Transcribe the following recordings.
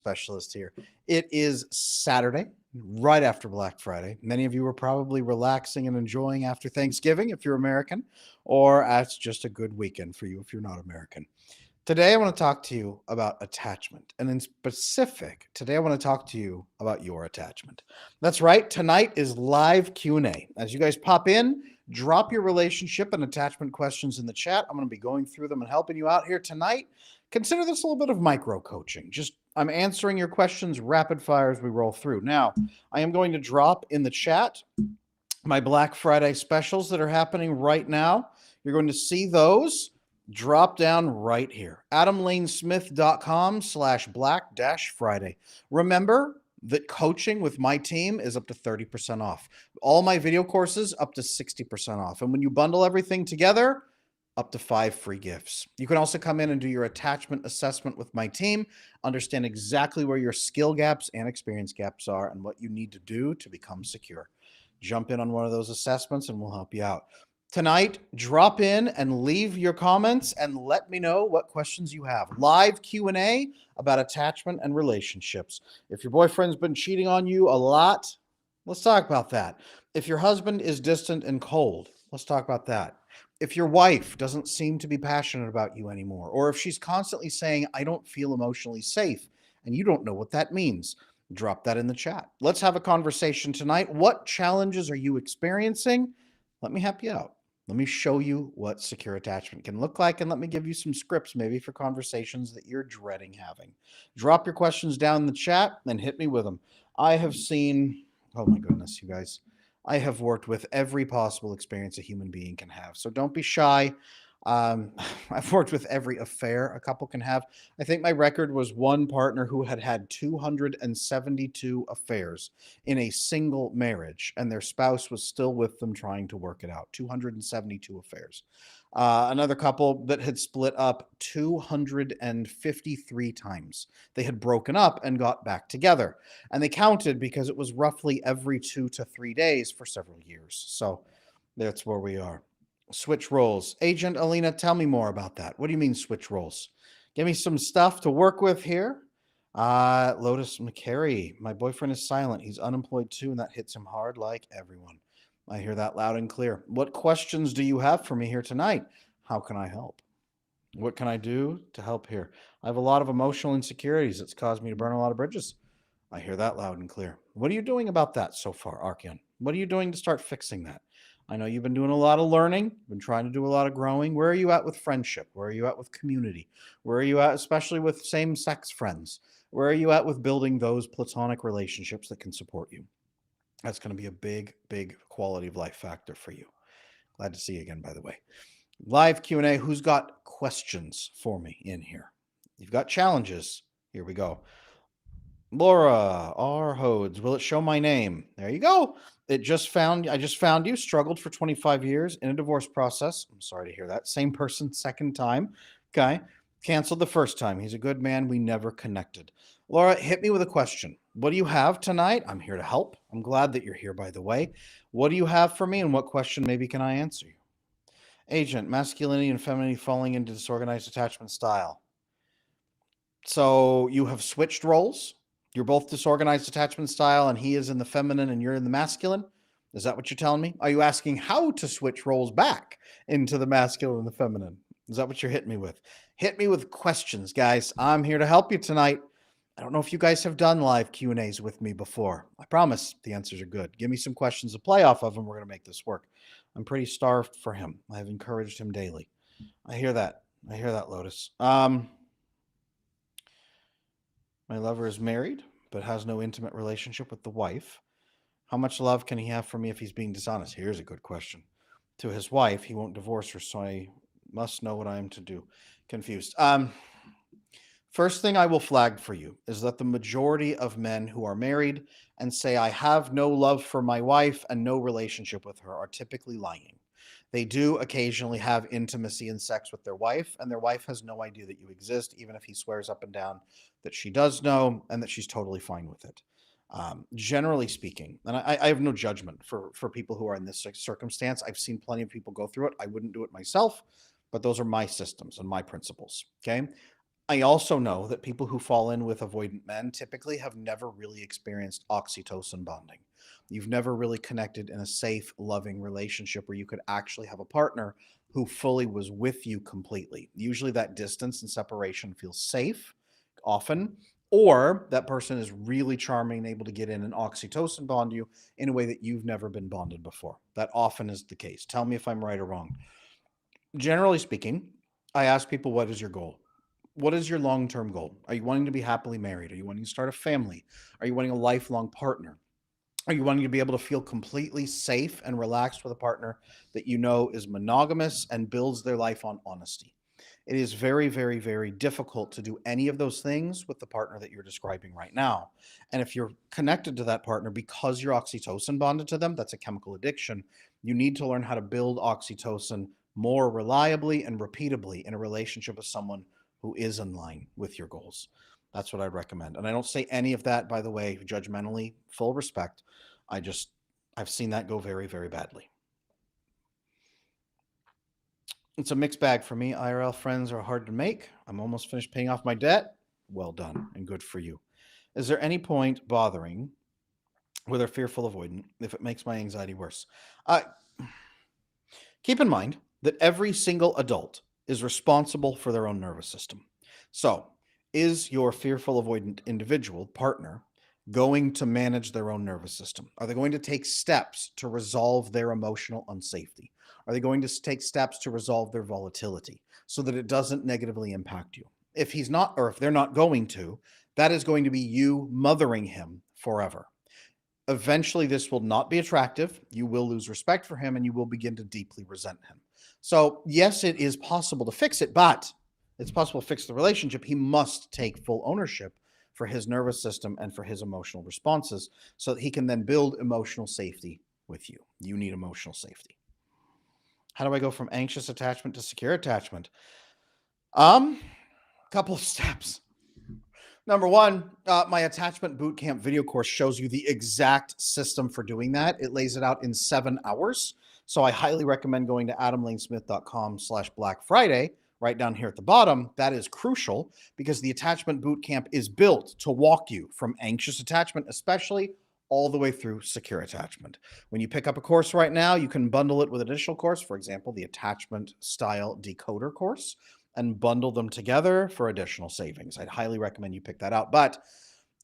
specialist here. It is Saturday, right after Black Friday. Many of you are probably relaxing and enjoying after Thanksgiving if you're American, or it's just a good weekend for you if you're not American. Today, I want to talk to you about attachment. And in specific, today I want to talk to you about your attachment. That's right. Tonight is live Q&A. As you guys pop in, drop your relationship and attachment questions in the chat. I'm going to be going through them and helping you out here tonight. Consider this a little bit of micro coaching. Just I'm answering your questions rapid fire as we roll through. Now, I am going to drop in the chat my Black Friday specials that are happening right now. You're going to see those drop down right here. AdamLaneSmith.com/Black-Friday. Remember that coaching with my team is up to 30% off. All my video courses up to 60% off. And when you bundle everything together, up to 5 free gifts. You can also come in and do your attachment assessment with my team, understand exactly where your skill gaps and experience gaps are and what you need to do to become secure. Jump in on one of those assessments and we'll help you out. Tonight, drop in and leave your comments and let me know what questions you have. Live Q&A about attachment and relationships. If your boyfriend's been cheating on you a lot, let's talk about that. If your husband is distant and cold, let's talk about that. If your wife doesn't seem to be passionate about you anymore, or if she's constantly saying, I don't feel emotionally safe, and you don't know what that means, drop that in the chat. Let's have a conversation tonight. What challenges are you experiencing? Let me help you out. Let me show you what secure attachment can look like, and let me give you some scripts maybe for conversations that you're dreading having. Drop your questions down in the chat and hit me with them. I have seen, oh my goodness, you guys, I have worked with every possible experience a human being can have. So don't be shy. I've worked with every affair a couple can have. I think my record was one partner who had had 272 affairs in a single marriage, and their spouse was still with them trying to work it out. 272 affairs. Another couple that had split up 253 times. They had broken up and got back together. And they counted because it was roughly every 2 to 3 days for several years. So that's where we are. Switch roles. Agent Alina, tell me more about that. What do you mean switch roles? Give me some stuff to work with here. Lotus McCary, my boyfriend is silent. He's unemployed too, and that hits him hard like everyone. I hear that loud and clear. What questions do you have for me here tonight? How can I help? What can I do to help here? I have a lot of emotional insecurities that's caused me to burn a lot of bridges. I hear that loud and clear. What are you doing about that so far, Archeon? What are you doing to start fixing that? I know you've been doing a lot of learning, been trying to do a lot of growing. Where are you at with friendship? Where are you at with community? Where are you at, especially with same-sex friends? Where are you at with building those platonic relationships that can support you? That's going to be a big, big quality of life factor for you. Glad to see you again, by the way. Live Q&A. Who's got questions for me in here? You've got challenges. Here we go. Laura R. Hodes. Will it show my name? There you go. I just found you. Struggled for 25 years in a divorce process. I'm sorry to hear that. Same person, second time. Okay. Canceled the first time. He's a good man. We never connected. Laura, hit me with a question. What do you have tonight? I'm here to help. I'm glad that you're here, by the way. What do you have for me, and what question maybe can I answer you? Agent, masculinity and femininity falling into disorganized attachment style. So you have switched roles? You're both disorganized attachment style, and he is in the feminine and you're in the masculine? Is that what you're telling me? Are you asking how to switch roles back into the masculine and the feminine? Is that what you're hitting me with? Hit me with questions, guys. I'm here to help you tonight. I don't know if you guys have done live Q&As with me before. I promise the answers are good. Give me some questions to play off of, and we're going to make this work. I'm pretty starved for him. I have encouraged him daily. I hear that. I hear that, Lotus. My lover is married, but has no intimate relationship with the wife. How much love can he have for me if he's being dishonest? Here's a good question. To his wife, he won't divorce her, so I must know what I am to do. Confused. First thing I will flag for you is that the majority of men who are married and say, I have no love for my wife and no relationship with her, are typically lying. They do occasionally have intimacy and sex with their wife, and their wife has no idea that you exist, even if he swears up and down that she does know and that she's totally fine with it. Generally speaking, and I have no judgment for people who are in this circumstance. I've seen plenty of people go through it. I wouldn't do it myself, but those are my systems and my principles. Okay. I also know that people who fall in with avoidant men typically have never really experienced oxytocin bonding. You've never really connected in a safe, loving relationship where you could actually have a partner who fully was with you completely. Usually, that distance and separation feels safe, often, or that person is really charming and able to get in and oxytocin bond you in a way that you've never been bonded before. That often is the case. Tell me if I'm right or wrong. Generally speaking, I ask people, what is your goal? What is your long-term goal? Are you wanting to be happily married? Are you wanting to start a family? Are you wanting a lifelong partner? Are you wanting to be able to feel completely safe and relaxed with a partner that you know is monogamous and builds their life on honesty? It is very, very, very difficult to do any of those things with the partner that you're describing right now. And if you're connected to that partner because you're oxytocin bonded to them, that's a chemical addiction. You need to learn how to build oxytocin more reliably and repeatably in a relationship with someone who is in line with your goals. That's what I'd recommend. And I don't say any of that, by the way, judgmentally, full respect. I've seen that go very, very badly. It's a mixed bag for me. IRL friends are hard to make. I'm almost finished paying off my debt. Well done and good for you. Is there any point bothering with a fearful avoidant if it makes my anxiety worse? Uh, Keep in mind that every single adult is responsible for their own nervous system. So, is your fearful avoidant individual partner going to manage their own nervous system? Are they going to take steps to resolve their emotional unsafety? Are they going to take steps to resolve their volatility so that it doesn't negatively impact you? If he's not, or if they're not going to, that is going to be you mothering him forever. Eventually, this will not be attractive. You will lose respect for him and you will begin to deeply resent him. So, yes, it is possible to fix it, but it's possible to fix the relationship. He must take full ownership for his nervous system and for his emotional responses so that he can then build emotional safety with you. You need emotional safety. How do I go from anxious attachment to secure attachment? Couple of steps. Number one, my attachment bootcamp video course shows you the exact system for doing that. It lays it out in 7 hours. So I highly recommend going to adamlanesmith.com/Black Friday, right down here at the bottom. That is crucial because the attachment bootcamp is built to walk you from anxious attachment, especially all the way through secure attachment. When you pick up a course right now, you can bundle it with an additional course, for example, the attachment style decoder course, and bundle them together for additional savings. I'd highly recommend you pick that out. But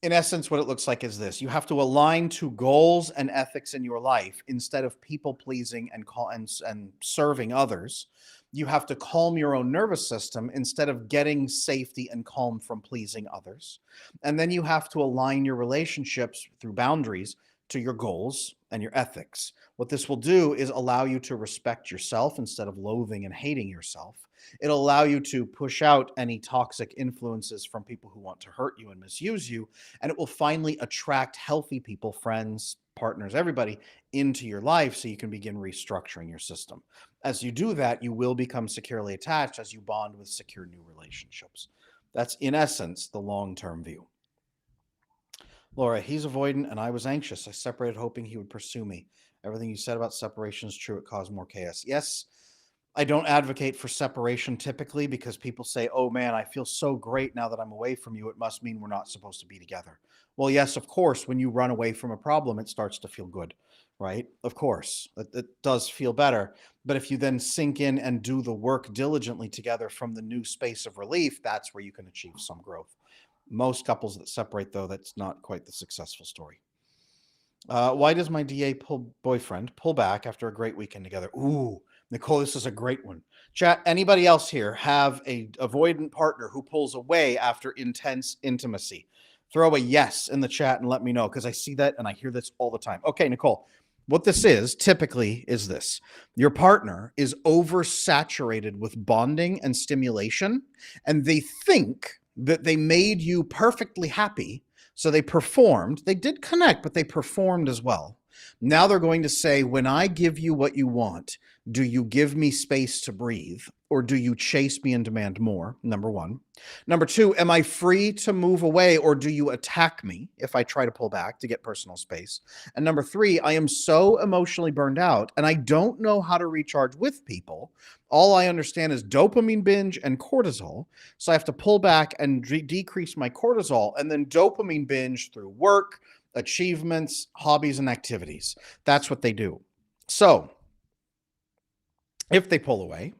in essence, what it looks like is this: you have to align to goals and ethics in your life instead of people pleasing and serving others. You have to calm your own nervous system instead of getting safety and calm from pleasing others. And then you have to align your relationships through boundaries to your goals and your ethics. What this will do is allow you to respect yourself instead of loathing and hating yourself. It'll allow you to push out any toxic influences from people who want to hurt you and misuse you. And it will finally attract healthy people, friends, partners, everybody into your life so you can begin restructuring your system. As you do that, you will become securely attached as you bond with secure new relationships. That's, in essence, the long term view. Laura, he's avoidant and I was anxious. I separated hoping he would pursue me. Everything you said about separation is true. It caused more chaos. Yes, I don't advocate for separation typically because people say, oh man, I feel so great now that I'm away from you. It must mean we're not supposed to be together. Well, yes, of course, when you run away from a problem, it starts to feel good, right? Of course, it does feel better. But if you then sink in and do the work diligently together from the new space of relief, that's where you can achieve some growth. Most couples that separate, though, that's not quite the successful story. Why does my DA boyfriend pull back after a great weekend together? Ooh, Nicole, this is a great one. Chat, anybody else here have a avoidant partner who pulls away after intense intimacy? Throw a yes in the chat and let me know because I see that and I hear this all the time. Okay, Nicole, what this is typically is this: your partner is oversaturated with bonding and stimulation, and they think that they made you perfectly happy. So they performed, they did connect, but they performed as well. Now they're going to say, when I give you what you want, do you give me space to breathe, or do you chase me and demand more? Number one. Number two, am I free to move away, or do you attack me if I try to pull back to get personal space? And number three, I am so emotionally burned out and I don't know how to recharge with people. All I understand is dopamine binge and cortisol. So I have to pull back and decrease my cortisol, and then dopamine binge through work, achievements, hobbies, and activities. That's what they do. So if they pull away,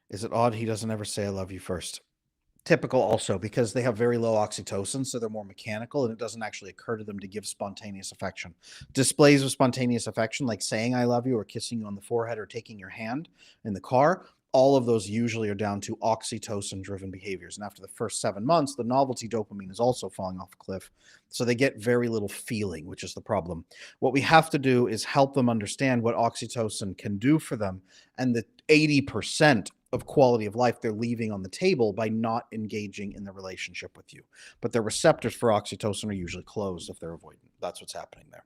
is it odd he doesn't ever say I love you first? Typical also, because they have very low oxytocin, so they're more mechanical, and it doesn't actually occur to them to give spontaneous affection. Displays of spontaneous affection, like saying I love you or kissing you on the forehead or taking your hand in the car, all of those usually are down to oxytocin driven behaviors. And after the first 7 months, the novelty dopamine is also falling off a cliff. So they get very little feeling, which is the problem. What we have to do is help them understand what oxytocin can do for them, and the 80% of quality of life they're leaving on the table by not engaging in the relationship with you. But their receptors for oxytocin are usually closed if they're avoidant. That's what's happening there.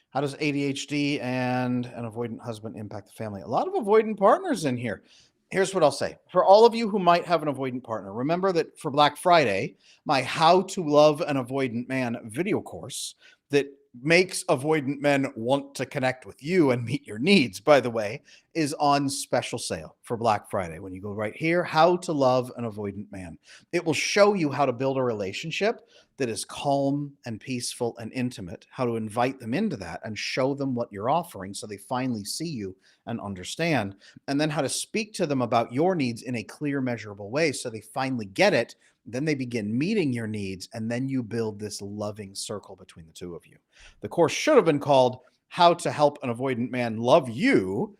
How does ADHD and an avoidant husband impact the family? A lot of avoidant partners in here. Here's what I'll say. For all of you who might have an avoidant partner, remember that for Black Friday, my How to Love an Avoidant Man video course that makes avoidant men want to connect with you and meet your needs, by the way, is on special sale for Black Friday. When you go right here, How to Love an Avoidant Man, it will show you how to build a relationship that is calm and peaceful and intimate, how to invite them into that and show them what you're offering so they finally see you and understand, and then how to speak to them about your needs in a clear, measurable way so they finally get it. Then they begin meeting your needs, and then you build this loving circle between the two of you. The course should have been called How to Help an Avoidant Man Love You,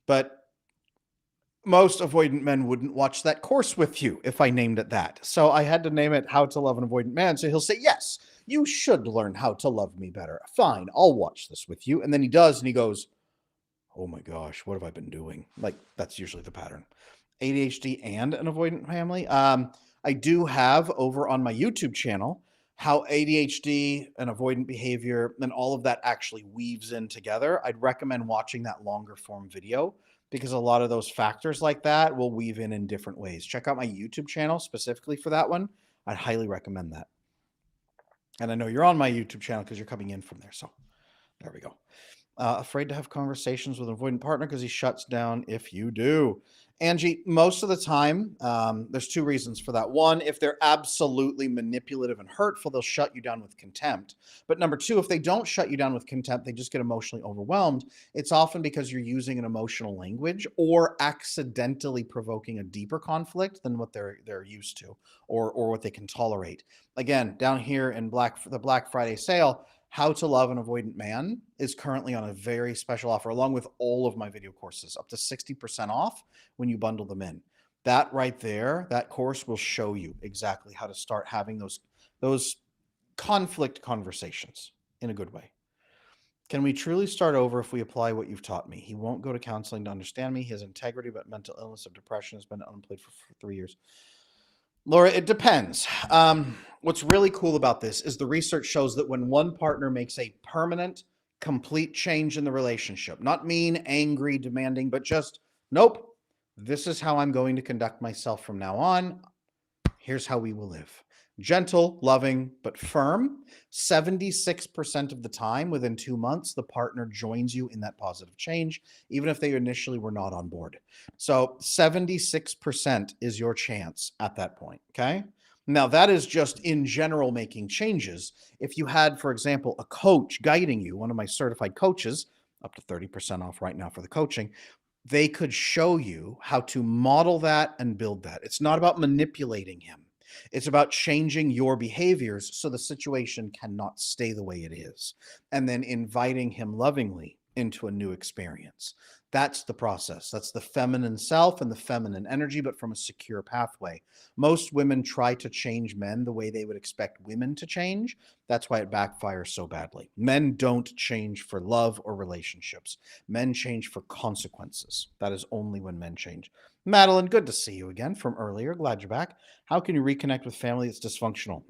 but most avoidant men wouldn't watch that course with you if I named it that. So I had to name it How to Love an Avoidant Man. So he'll say, yes, you should learn how to love me better. Fine, I'll watch this with you. And then he does, and he goes, oh my gosh, what have I been doing? Like, that's usually the pattern. ADHD and an avoidant family. I do have over on my YouTube channel how ADHD and avoidant behavior and all of that actually weaves in together. I'd recommend watching that longer form video because a lot of those factors like that will weave in different ways. Check out my YouTube channel specifically for that one. I'd highly recommend that. And I know you're on my YouTube channel because you're coming in from there. So there we go. Afraid to have conversations with an avoidant partner because he shuts down if you do. Angie, most of the time, there's two reasons for that. One, if they're absolutely manipulative and hurtful, they'll shut you down with contempt. But number two, if they don't shut you down with contempt, they just get emotionally overwhelmed. It's often because you're using an emotional language or accidentally provoking a deeper conflict than what they're used to or what they can tolerate. Again, down here in the Black Friday sale, How to Love an Avoidant Man is currently on a very special offer, along with all of my video courses, up to 60% off when you bundle them in. That right there, that course will show you exactly how to start having those conflict conversations in a good way. Can we truly start over if we apply what you've taught me? He won't go to counseling to understand me. His integrity, but mental illness of depression has been unemployed for 3 years. Laura, it depends. What's really cool about this is the research shows that when one partner makes a permanent, complete change in the relationship, not mean, angry, demanding, but just, nope, this is how I'm going to conduct myself from now on. Here's how we will live. Gentle, loving, but firm. 76% of the time, within 2 months, the partner joins you in that positive change, even if they initially were not on board. So 76% is your chance at that point, okay? Now, that is just in general making changes. If you had, for example, a coach guiding you, one of my certified coaches, up to 30% off right now for the coaching, they could show you how to model that and build that. It's not about manipulating him. It's about changing your behaviors so the situation cannot stay the way it is, and then inviting him lovingly into a new experience. That's the process. That's the feminine self and the feminine energy, but from a secure pathway. Most women try to change men the way they would expect women to change. That's why it backfires so badly. Men don't change for love or relationships. Men change for consequences. That is only when men change. Madeline, good to see you again from earlier. Glad you're back. How can you reconnect with family that's dysfunctional?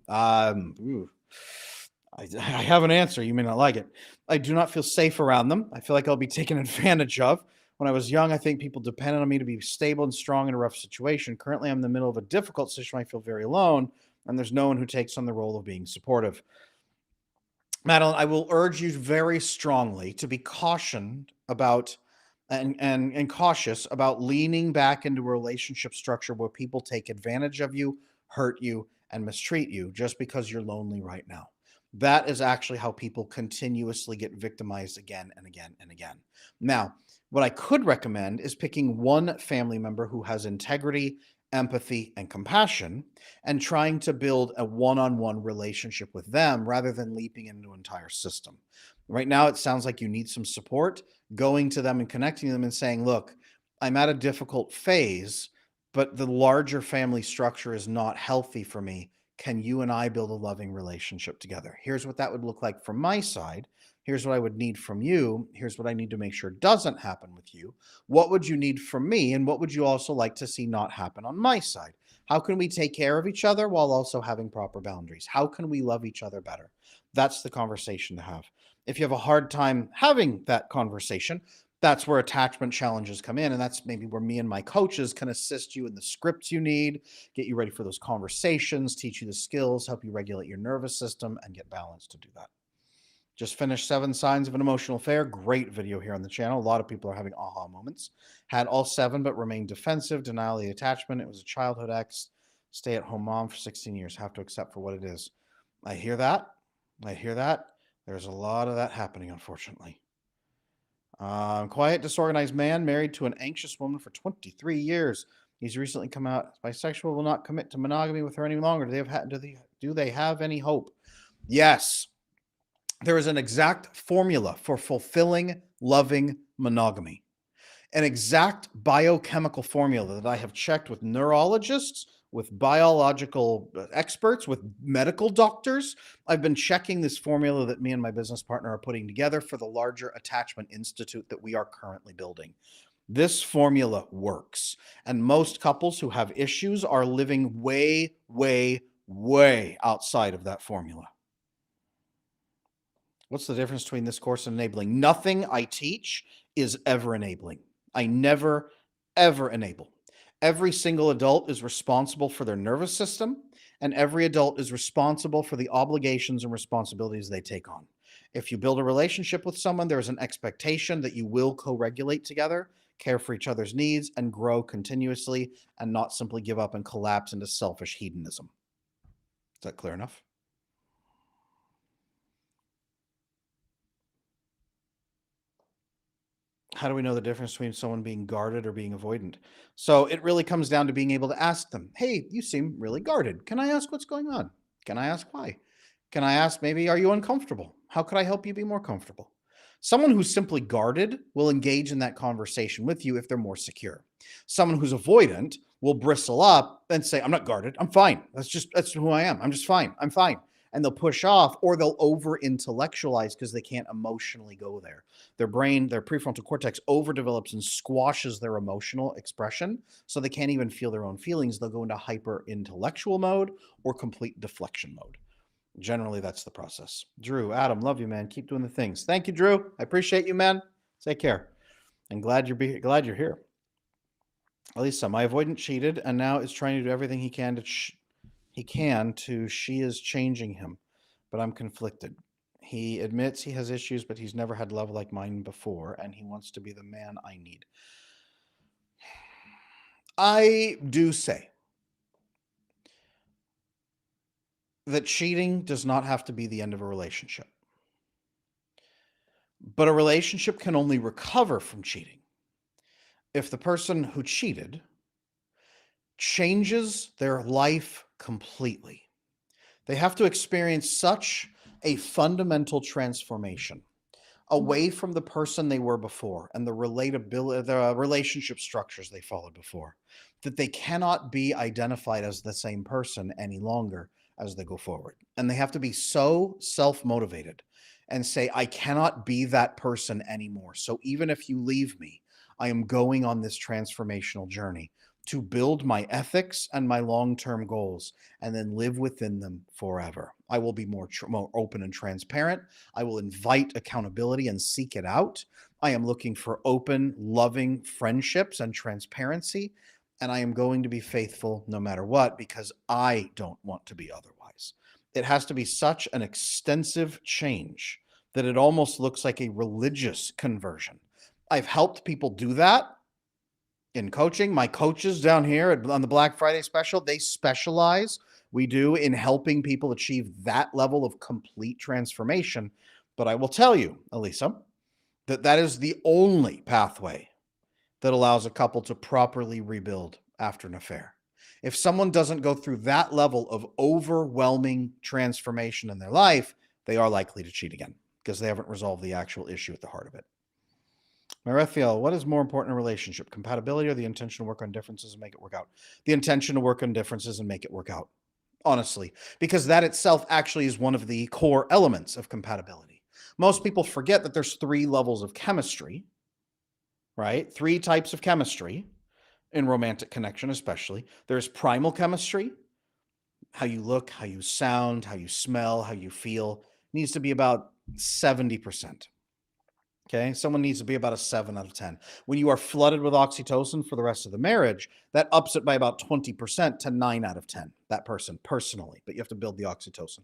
I have an answer. You may not like it. I do not feel safe around them. I feel like I'll be taken advantage of. When I was young, I think people depended on me to be stable and strong in a rough situation. Currently, I'm in the middle of a difficult situation. I feel very alone, and there's no one who takes on the role of being supportive. Madeline, I will urge you very strongly to be cautioned about and cautious about leaning back into a relationship structure where people take advantage of you, hurt you, and mistreat you just because you're lonely right now. That is actually how people continuously get victimized again and again and again. Now, what I could recommend is picking one family member who has integrity, empathy, and compassion and trying to build a one-on-one relationship with them rather than leaping into an entire system. Right now, it sounds like you need some support. Going to them and connecting them and saying, "Look, I'm at a difficult phase, but the larger family structure is not healthy for me. Can you and I build a loving relationship together? Here's what that would look like from my side. Here's what I would need from you. Here's what I need to make sure doesn't happen with you. What would you need from me? And what would you also like to see not happen on my side? How can we take care of each other while also having proper boundaries? How can we love each other better?" That's the conversation to have. If you have a hard time having that conversation, that's where attachment challenges come in. And that's maybe where me and my coaches can assist you in the scripts you need, get you ready for those conversations, teach you the skills, help you regulate your nervous system, and get balanced to do that. Just finished 7 Signs of an Emotional Affair. Great video here on the channel. A lot of people are having aha moments. Had all 7, but remained defensive, denial of the attachment. It was a childhood ex, stay at home mom for 16 years. Have to accept for what it is. I hear that. I hear that. There's a lot of that happening, unfortunately. Quiet, disorganized man married to an anxious woman for 23 years. He's recently come out bisexual, will not commit to monogamy with her any longer. Do they have any hope? Yes. There is an exact formula for fulfilling, loving monogamy. An exact biochemical formula that I have checked with neurologists, with biological experts, with medical doctors. I've been checking this formula that me and my business partner are putting together for the larger attachment institute that we are currently building. This formula works. And most couples who have issues are living way, way, way outside of that formula. What's the difference between this course and enabling? Nothing I teach is ever enabling. I never, ever enable. Every single adult is responsible for their nervous system, and every adult is responsible for the obligations and responsibilities they take on. If you build a relationship with someone, there's an expectation that you will co-regulate together, care for each other's needs, and grow continuously, and not simply give up and collapse into selfish hedonism. Is that clear enough? How do we know the difference between someone being guarded or being avoidant? So it really comes down to being able to ask them, "Hey, you seem really guarded. Can I ask what's going on? Can I ask why? Can I ask maybe, are you uncomfortable? How could I help you be more comfortable?" Someone who's simply guarded will engage in that conversation with you if they're more secure. Someone who's avoidant will bristle up and say, "I'm not guarded. I'm fine. That's who I am. I'm just fine. I'm fine." And they'll push off, or they'll over intellectualize because they can't emotionally go there. Their brain, their prefrontal cortex overdevelops and squashes their emotional expression. So they can't even feel their own feelings. They'll go into hyper intellectual mode or complete deflection mode. Generally, that's the process. Drew, Adam, love you, man. Keep doing the things. Thank you, Drew. I appreciate you, man. Take care. And glad you're here. Elisa, my avoidant cheated and now is trying to do everything he can to she is changing him, but I'm conflicted. He admits he has issues, but he's never had love like mine before, and he wants to be the man I need. I do say that cheating does not have to be the end of a relationship. But a relationship can only recover from cheating if the person who cheated changes their life completely. They have to experience such a fundamental transformation away from the person they were before and the relatability, the relationship structures they followed before, that they cannot be identified as the same person any longer as they go forward. And they have to be so self-motivated and say, "I cannot be that person anymore. So even if you leave me, I am going on this transformational journey to build my ethics and my long-term goals and then live within them forever. I will be more open and transparent. I will invite accountability and seek it out. I am looking for open, loving friendships and transparency. And I am going to be faithful no matter what because I don't want to be otherwise. It has to be such an extensive change that it almost looks like a religious conversion. I've helped people do that in coaching. My coaches down here on the Black Friday special, they specialize, we do, in helping people achieve that level of complete transformation. But I will tell you, Elisa, that that is the only pathway that allows a couple to properly rebuild after an affair. If someone doesn't go through that level of overwhelming transformation in their life, they are likely to cheat again because they haven't resolved the actual issue at the heart of it. Marithiel, what is more important in a relationship, compatibility or the intention to work on differences and make it work out? The intention to work on differences and make it work out, honestly, because that itself actually is one of the core elements of compatibility. Most people forget that there's 3 levels of chemistry, right? 3 types of chemistry in romantic connection, especially. There's primal chemistry, how you look, how you sound, how you smell, how you feel, needs to be about 70%. Okay, someone needs to be about a 7 out of 10. When you are flooded with oxytocin for the rest of the marriage, that ups it by about 20% to 9 out of 10, that person personally, but you have to build the oxytocin.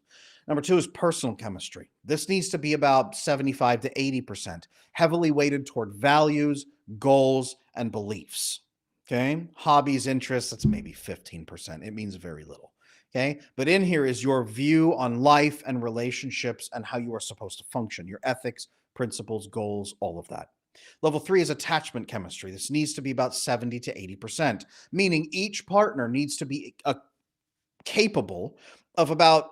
Number 2 is personal chemistry. This needs to be about 75 to 80%, heavily weighted toward values, goals, and beliefs. Okay, hobbies, interests, that's maybe 15%. It means very little. Okay, but in here is your view on life and relationships and how you are supposed to function, your ethics, principles, goals, all of that. Level 3 is attachment chemistry. This needs to be about 70 to 80%, meaning each partner needs to be capable of about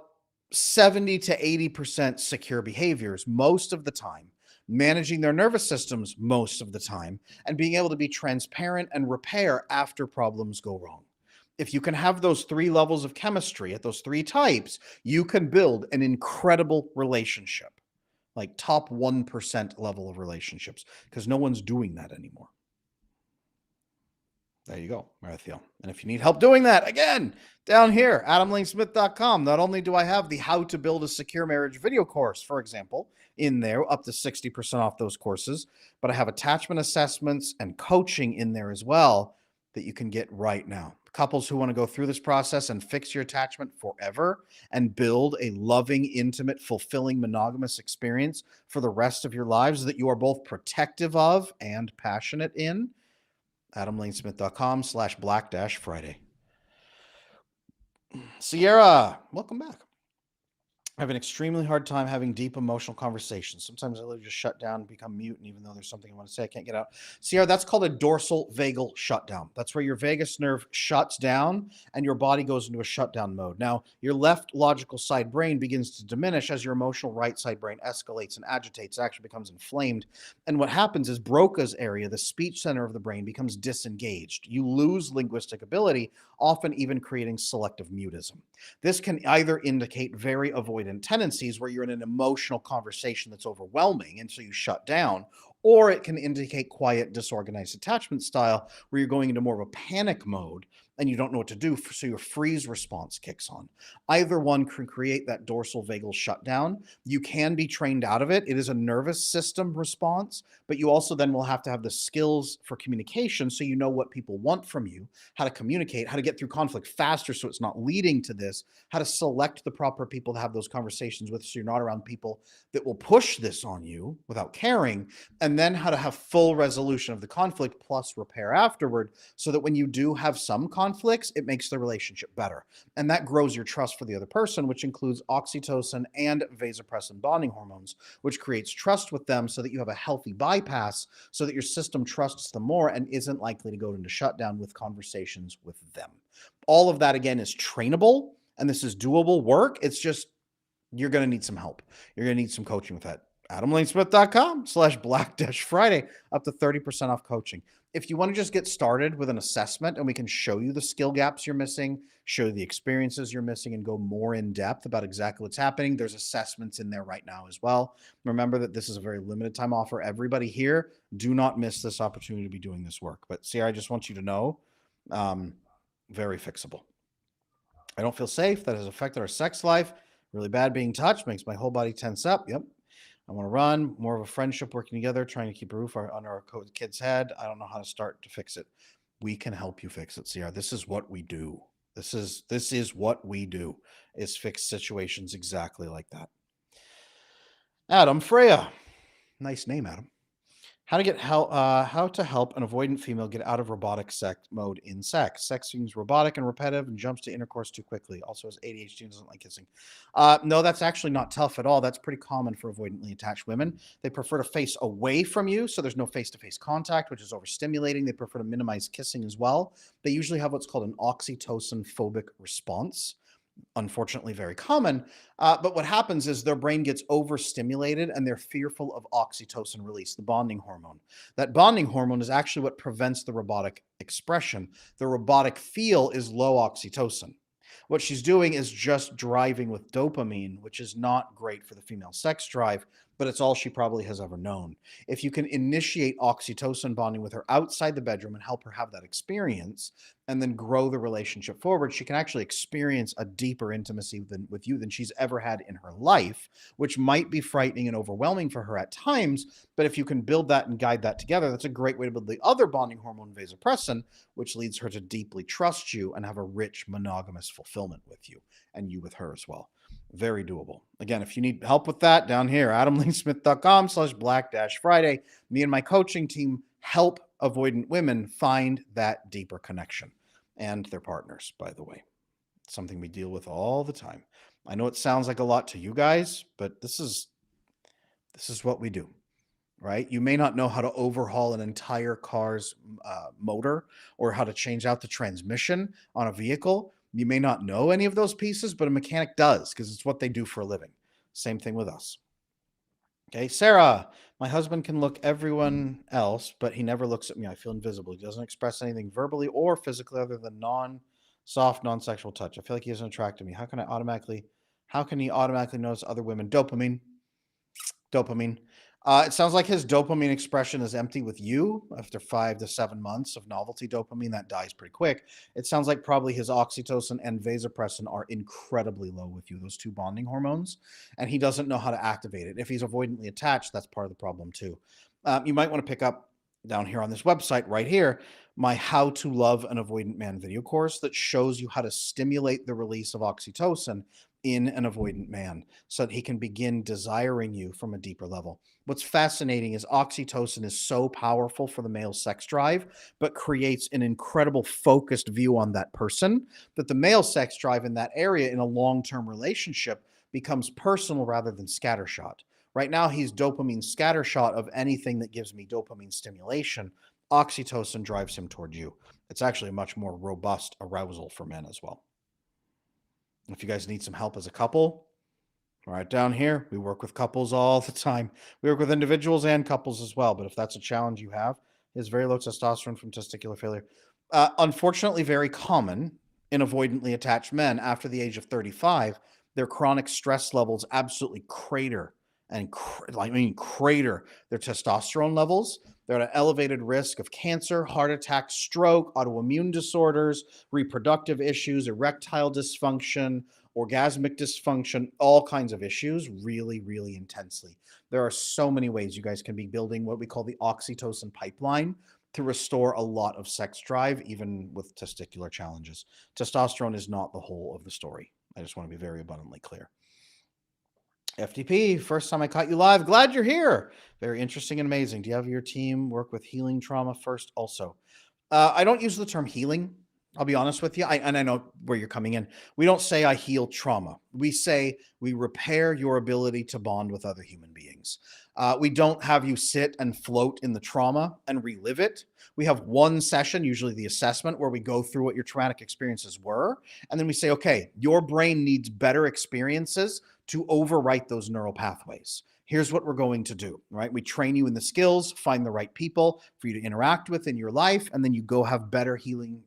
70 to 80% secure behaviors most of the time, managing their nervous systems most of the time, and being able to be transparent and repair after problems go wrong. If you can have those 3 levels of chemistry at those 3 types, you can build an incredible relationship, like top 1% level of relationships, because no one's doing that anymore. There you go, Marithiel. And if you need help doing that, again, down here, adamlanesmith.com. Not only do I have the How to Build a Secure Marriage video course, for example, in there, up to 60% off those courses, but I have attachment assessments and coaching in there as well that you can get right now. Couples who want to go through this process and fix your attachment forever and build a loving, intimate, fulfilling, monogamous experience for the rest of your lives that you are both protective of and passionate in, adamlanesmith.com/black-friday. Sierra, welcome back. I have an extremely hard time having deep emotional conversations. Sometimes I literally just shut down and become mute, and even though there's something I want to say, I can't get out. Sierra, that's called a dorsal vagal shutdown. That's where your vagus nerve shuts down and your body goes into a shutdown mode. Now, your left logical side brain begins to diminish as your emotional right side brain escalates and agitates, actually becomes inflamed. And what happens is Broca's area, the speech center of the brain, becomes disengaged. You lose linguistic ability, often even creating selective mutism. This can either indicate very avoidant tendencies where you're in an emotional conversation that's overwhelming and so you shut down, or it can indicate quiet, disorganized attachment style where you're going into more of a panic mode and you don't know what to do, so your freeze response kicks on. Either one can create that dorsal vagal shutdown. You can be trained out of it. It is a nervous system response, but you also then will have to have the skills for communication so you know what people want from you, how to communicate, how to get through conflict faster so it's not leading to this, how to select the proper people to have those conversations with so you're not around people that will push this on you without caring, and then how to have full resolution of the conflict plus repair afterward so that when you do have some conflicts, it makes the relationship better. And that grows your trust for the other person, which includes oxytocin and vasopressin bonding hormones, which creates trust with them so that you have a healthy bypass so that your system trusts them more and isn't likely to go into shutdown with conversations with them. All of that, again, is trainable, and this is doable work. It's just, you're going to need some help. You're going to need some coaching with that. adamlanesmith.com/black-friday, up to 30% off coaching. If you want to just get started with an assessment and we can show you the skill gaps you're missing, show you the experiences you're missing, and go more in depth about exactly what's happening, there's assessments in there right now as well. Remember that this is a very limited time offer. Everybody here, do not miss this opportunity to be doing this work. But Sierra, I just want you to know Um, very fixable. I don't feel safe. That has affected our sex life. Really bad being touched. Makes my whole body tense up. Yep. I want to run. More of a friendship working together, trying to keep a roof under our kid's head. I don't know how to start to fix it. We can help you fix it, CR. This is what we do. This is what we do, is fix situations exactly like that. Adam Freya. Nice name, Adam. How to get help? How to help an avoidant female get out of robotic sex mode in sex? Sex seems robotic and repetitive, and jumps to intercourse too quickly. Also has ADHD and doesn't like kissing. No, that's actually not tough at all. That's pretty common for avoidantly attached women. They prefer to face away from you, so there's no face-to-face contact, which is overstimulating. They prefer to minimize kissing as well. They usually have what's called an oxytocin phobic response, unfortunately very common. But what happens is their brain gets overstimulated and they're fearful of oxytocin release, the bonding hormone. That bonding hormone is actually what prevents the robotic expression. The robotic feel is low oxytocin. What she's doing is just driving with dopamine, which is not great for the female sex drive, but it's all she probably has ever known. If you can initiate oxytocin bonding with her outside the bedroom and help her have that experience, and then grow the relationship forward, she can actually experience a deeper intimacy with you than she's ever had in her life, which might be frightening and overwhelming for her at times. But if you can build that and guide that together, that's a great way to build the other bonding hormone, vasopressin, which leads her to deeply trust you and have a rich monogamous fulfillment with you, and you with her as well. Very doable. Again, if you need help with that, down here, adamlingsmith.com/black-friday. Me and my coaching team help avoidant women find that deeper connection, and their partners, by the way. Something we deal with all the time. I know it sounds like a lot to you guys, but this is what we do, right? You may not know how to overhaul an entire car's motor, or how to change out the transmission on a vehicle. You may not know any of those pieces, but a mechanic does, because it's what they do for a living. Same thing with us. Okay, Sarah, my husband can look everyone else, but he never looks at me. I feel invisible. He doesn't express anything verbally or physically other than soft, non-sexual touch. I feel like he isn't attracted to me. How can he automatically notice other women? Dopamine. It sounds like his dopamine expression is empty with you after 5 to 7 months of novelty dopamine. That dies pretty quick. It sounds like probably his oxytocin and vasopressin are incredibly low with you, those two bonding hormones, and he doesn't know how to activate it. If he's avoidantly attached, that's part of the problem too. You might want to pick up down here on this website right here my How to Love an Avoidant Man video course that shows you how to stimulate the release of oxytocin in an avoidant man so that he can begin desiring you from a deeper level. What's fascinating is oxytocin is so powerful for the male sex drive, but creates an incredible focused view on that person, that the male sex drive in that area in a long-term relationship becomes personal rather than scattershot. Right now, he's dopamine scattershot of anything that gives me dopamine stimulation. Oxytocin drives him toward you. It's actually a much more robust arousal for men as well. If you guys need some help as a couple, right down here, we work with couples all the time. We work with individuals and couples as well. But if that's a challenge you have, is very low testosterone from testicular failure. Unfortunately, very common in avoidantly attached men after the age of 35. Their chronic stress levels absolutely crater crater their testosterone levels. They're at an elevated risk of cancer, heart attack, stroke, autoimmune disorders, reproductive issues, erectile dysfunction, orgasmic dysfunction, all kinds of issues really, really intensely. There are so many ways you guys can be building what we call the oxytocin pipeline to restore a lot of sex drive, even with testicular challenges. Testosterone is not the whole of the story. I just want to be very abundantly clear. FTP, first time I caught you live. Glad you're here. Very interesting and amazing. Do you have your team work with healing trauma first also? I don't use the term healing. I'll be honest with you. And I know where you're coming in. We don't say I heal trauma. We say we repair your ability to bond with other human beings. We don't have you sit and float in the trauma and relive it. We have one session, usually the assessment, where we go through what your traumatic experiences were. And then we say, okay, your brain needs better experiences to overwrite those neural pathways. Here's what we're going to do, right? We train you in the skills, find the right people for you to interact with in your life, and then you go have better healing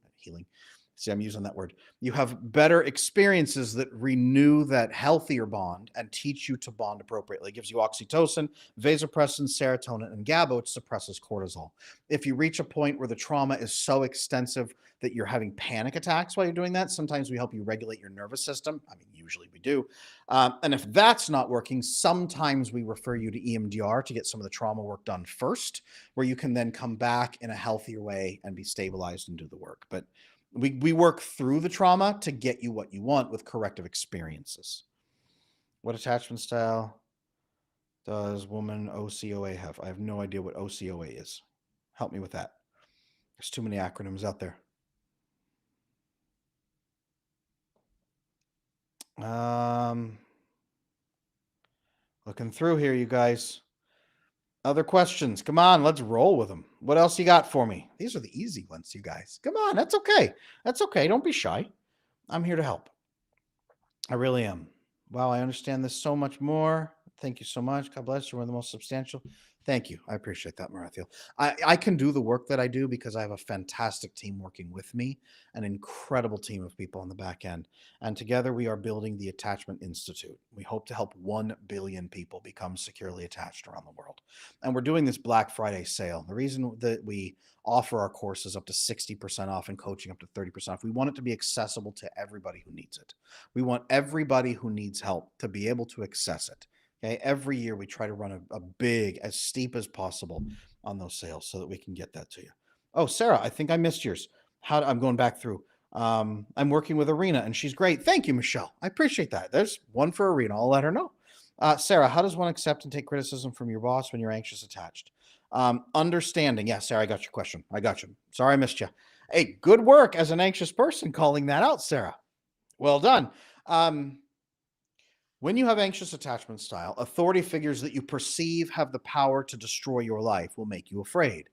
See, I'm using that word. You have better experiences that renew that healthier bond and teach you to bond appropriately. It gives you oxytocin, vasopressin, serotonin, and GABA, which suppresses cortisol. If you reach a point where the trauma is so extensive that you're having panic attacks while you're doing that, sometimes we help you regulate your nervous system. I mean, usually we do. And if that's not working, sometimes we refer you to EMDR to get some of the trauma work done first, where you can then come back in a healthier way and be stabilized and do the work. But we work through the trauma to get you what you want with corrective experiences. What attachment style does woman OCOA have? I have no idea what OCOA is. Help me with that. There's too many acronyms out there. Looking through here, you guys. Other questions? Come on, let's roll with them. What else you got for me? These are the easy ones, you guys. Come on, that's okay. That's okay. Don't be shy. I'm here to help. I really am. Wow, I understand this so much more. Thank you so much. God bless you. One of the most substantial. Thank you. I appreciate that, Marathiel. I can do the work that I do because I have a fantastic team working with me, an incredible team of people on the back end. And together we are building the Attachment Institute. We hope to help 1 billion people become securely attached around the world. And we're doing this Black Friday sale. The reason that we offer our courses up to 60% off and coaching up to 30% off, we want it to be accessible to everybody who needs it. We want everybody who needs help to be able to access it. Okay. Every year we try to run a big, as steep as possible on those sales so that we can get that to you. Oh, Sarah, I think I missed yours. I'm going back through. I'm working with Arena and she's great. Thank you, Michelle. I appreciate that. There's one for Arena. I'll let her know. Sarah, how does one accept and take criticism from your boss when you're anxious attached? Understanding. Yeah, Sarah, I got your question. I got you. Sorry, I missed you. Hey, good work as an anxious person calling that out, Sarah. Well done. When you have anxious attachment style, authority figures that you perceive have the power to destroy your life will make you afraid.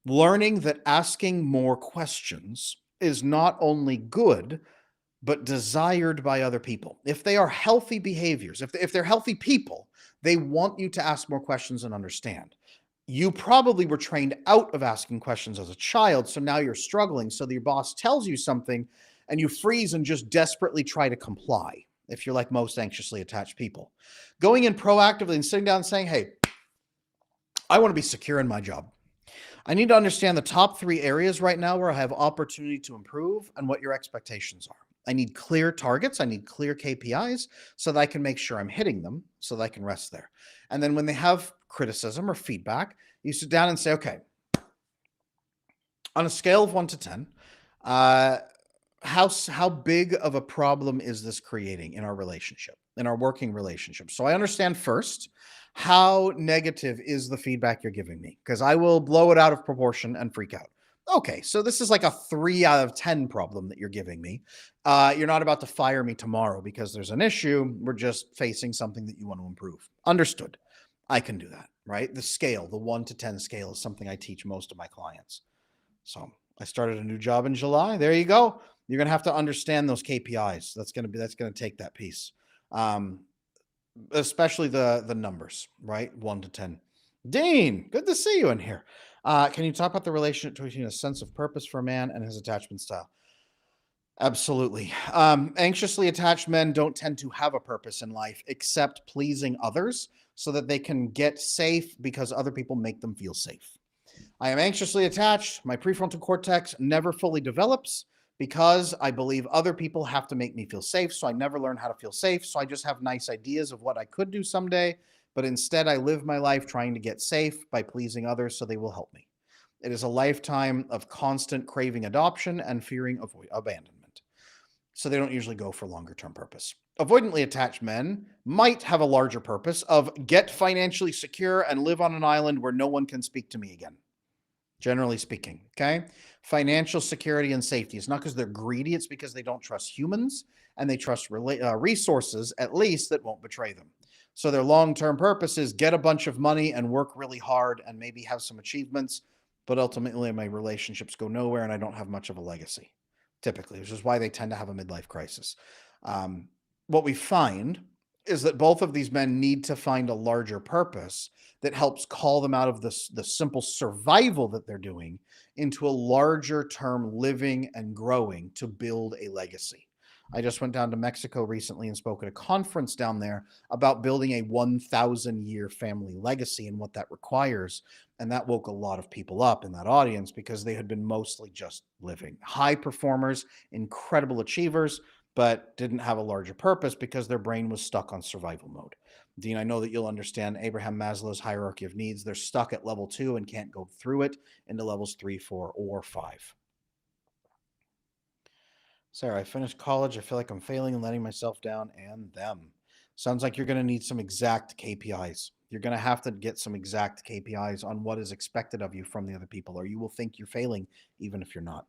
Learning that asking more questions is not only good, but desired by other people. If they are healthy behaviors, if they're healthy people, they want you to ask more questions and understand. You probably were trained out of asking questions as a child, so now you're struggling. So your boss tells you something and you freeze and just desperately try to comply. If you're like most anxiously attached people, going in proactively and sitting down and saying, hey, I want to be secure in my job. I need to understand the top 3 areas right now where I have opportunity to improve and what your expectations are. I need clear targets. I need clear KPIs so that I can make sure I'm hitting them so that I can rest there. And then when they have criticism or feedback, you sit down and say, okay, on a scale of 1 to 10, how big of a problem is this creating in our relationship, in our working relationship? So I understand first, how negative is the feedback you're giving me? Because I will blow it out of proportion and freak out. Okay, so this is like a 3 out of 10 problem that you're giving me. You're not about to fire me tomorrow because there's an issue. We're just facing something that you want to improve. Understood. I can do that, right? The scale, the 1 to 10 scale is something I teach most of my clients. So I started a new job in July. There you go. You're going to have to understand those KPIs. That's going to take that piece. Especially the numbers, right? 1 to 10. Dean, good to see you in here. Can you talk about the relationship between a sense of purpose for a man and his attachment style? Absolutely. Anxiously attached men don't tend to have a purpose in life except pleasing others so that they can get safe because other people make them feel safe. I am anxiously attached. My prefrontal cortex never fully develops because I believe other people have to make me feel safe. So I never learn how to feel safe. So I just have nice ideas of what I could do someday. But instead, I live my life trying to get safe by pleasing others so they will help me. It is a lifetime of constant craving adoption and fearing abandonment. So they don't usually go for longer term purpose. Avoidantly attached men might have a larger purpose of get financially secure and live on an island where no one can speak to me again. Generally speaking, okay? Financial security and safety. It's not because they're greedy. It's because they don't trust humans and they trust resources, at least, that won't betray them. So their long-term purpose is get a bunch of money and work really hard and maybe have some achievements, but ultimately my relationships go nowhere and I don't have much of a legacy, typically, which is why they tend to have a midlife crisis. What we find is that both of these men need to find a larger purpose that helps call them out of the simple survival that they're doing into a larger term living and growing to build a legacy. I just went down to Mexico recently and spoke at a conference down there about building a 1,000-year family legacy and what that requires. And that woke a lot of people up in that audience because they had been mostly just living. High performers, incredible achievers, but didn't have a larger purpose because their brain was stuck on survival mode. Dean, I know that you'll understand Abraham Maslow's hierarchy of needs. They're stuck at level 2 and can't go through it into levels 3, 4, or 5. Sarah, I finished college. I feel like I'm failing and letting myself down and them. Sounds like you're going to need some exact KPIs. You're going to have to get some exact KPIs on what is expected of you from the other people, or you will think you're failing even if you're not.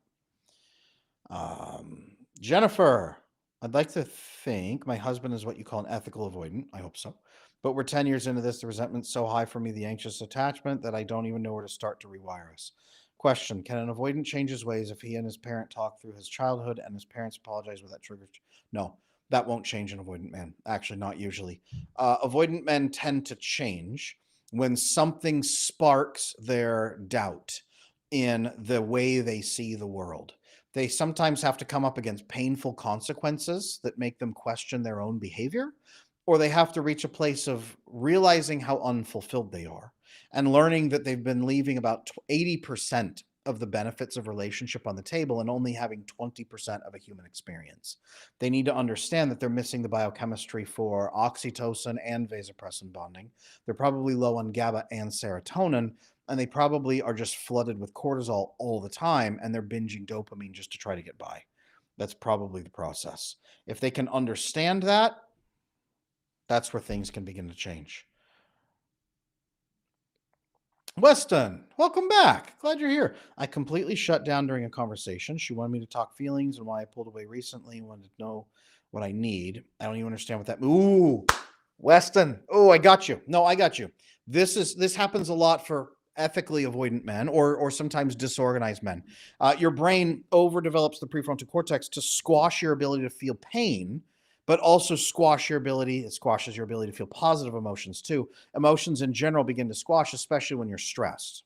Jennifer, I'd like to think my husband is what you call an ethical avoidant. I hope so. But we're 10 years into this. The resentment's so high for me, the anxious attachment, that I don't even know where to start to rewire us. Question: can an avoidant change his ways if he and his parent talk through his childhood and his parents apologize with that trigger? No, that won't change an avoidant man. Actually, not usually. Avoidant men tend to change when something sparks their doubt in the way they see the world. They sometimes have to come up against painful consequences that make them question their own behavior, or they have to reach a place of realizing how unfulfilled they are and learning that they've been leaving about 80% of the benefits of relationship on the table and only having 20% of a human experience. They need to understand that they're missing the biochemistry for oxytocin and vasopressin bonding. They're probably low on GABA and serotonin, and they probably are just flooded with cortisol all the time, and they're binging dopamine just to try to get by. That's probably the process. If they can understand that, that's where things can begin to change. Weston, welcome back. Glad you're here. I completely shut down during a conversation. She wanted me to talk feelings and why I pulled away recently. Wanted to know what I need. I don't even understand what that. Ooh, Weston. Oh, I got you. No, I got you. This happens a lot for ethically avoidant men or sometimes disorganized men. Your brain overdevelops the prefrontal cortex to squash your ability to feel pain, but also it squashes your ability to feel positive emotions too. Emotions in general begin to squash, especially when you're stressed.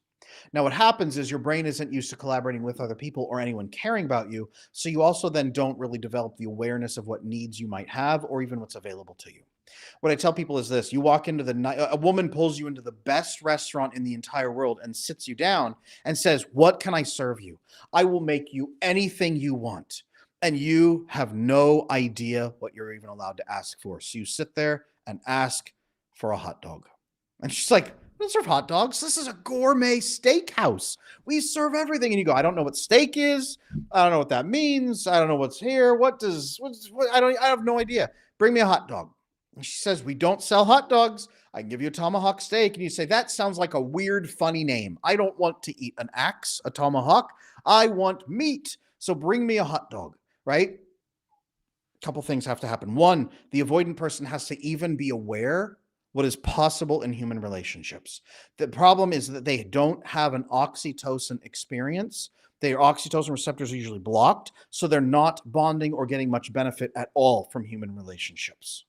Now, what happens is your brain isn't used to collaborating with other people or anyone caring about you. So you also then don't really develop the awareness of what needs you might have or even what's available to you. What I tell people is this: you walk into a woman pulls you into the best restaurant in the entire world and sits you down and says, "What can I serve you? I will make you anything you want." And you have no idea what you're even allowed to ask for. So you sit there and ask for a hot dog. And she's like, "We don't serve hot dogs. This is a gourmet steakhouse. We serve everything." And you go, "I don't know what steak is. I don't know what that means. I don't know what's here. I have no idea. Bring me a hot dog." And she says, "We don't sell hot dogs. I can give you a tomahawk steak." And you say, "That sounds like a weird, funny name. I don't want to eat an axe, a tomahawk. I want meat. So bring me a hot dog." Right? A couple things have to happen. One, the avoidant person has to even be aware what is possible in human relationships. The problem is that they don't have an oxytocin experience. Their oxytocin receptors are usually blocked, so they're not bonding or getting much benefit at all from human relationships.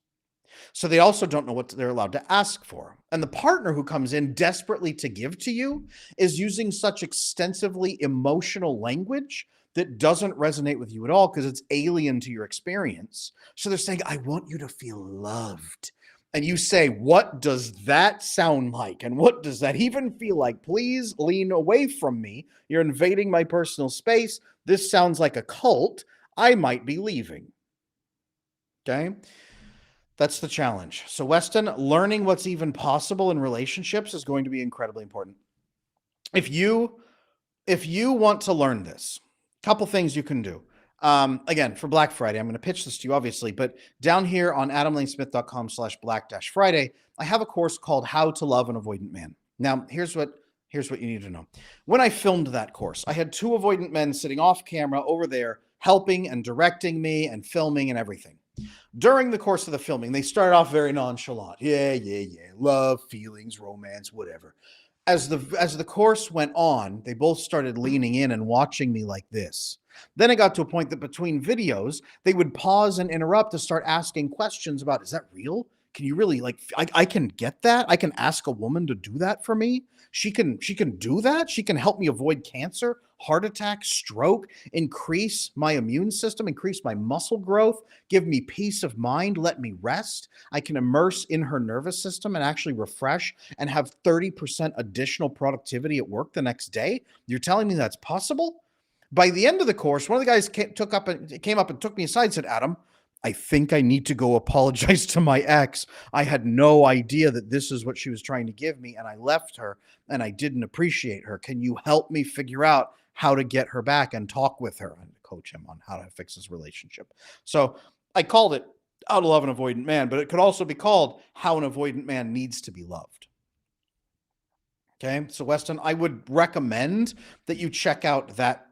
So they also don't know what they're allowed to ask for. And the partner who comes in desperately to give to you is using such extensively emotional language that doesn't resonate with you at all because it's alien to your experience. So they're saying, "I want you to feel loved." And you say, "What does that sound like? And what does that even feel like? Please lean away from me. You're invading my personal space. This sounds like a cult. I might be leaving." Okay? That's the challenge. So, Weston, learning what's even possible in relationships is going to be incredibly important. If you want to learn this, couple things you can do. Again, for Black Friday, I'm going to pitch this to you, obviously, but down here on adamlanesmith.com/black-friday, I have a course called How to Love an Avoidant Man. Now, here's what you need to know. When I filmed that course, I had two avoidant men sitting off camera over there helping and directing me and filming and everything. During the course of the filming, they started off very nonchalant. Yeah. Love, feelings, romance, whatever. As the course went on, they both started leaning in and watching me like this. Then it got to a point that between videos, they would pause and interrupt to start asking questions about, "Is that real? can you really like I can get that? I can ask a woman to do that for me. She can do that. She can help me avoid cancer, heart attack, stroke, increase my immune system, increase my muscle growth, give me peace of mind, let me rest. I can immerse in her nervous system and actually refresh and have 30% additional productivity at work the next day. You're telling me that's possible? By the end of the course, one of the guys came up and took me aside and said, Adam, I think I need to go apologize to my ex. I had no idea that this is what she was trying to give me, and I left her and I didn't appreciate her. Can you help me figure out how to get her back and talk with her and coach him on how to fix his relationship? So I called it How to Love an Avoidant Man, but it could also be called How an Avoidant Man Needs to Be Loved. Okay, so Weston, I would recommend that you check out that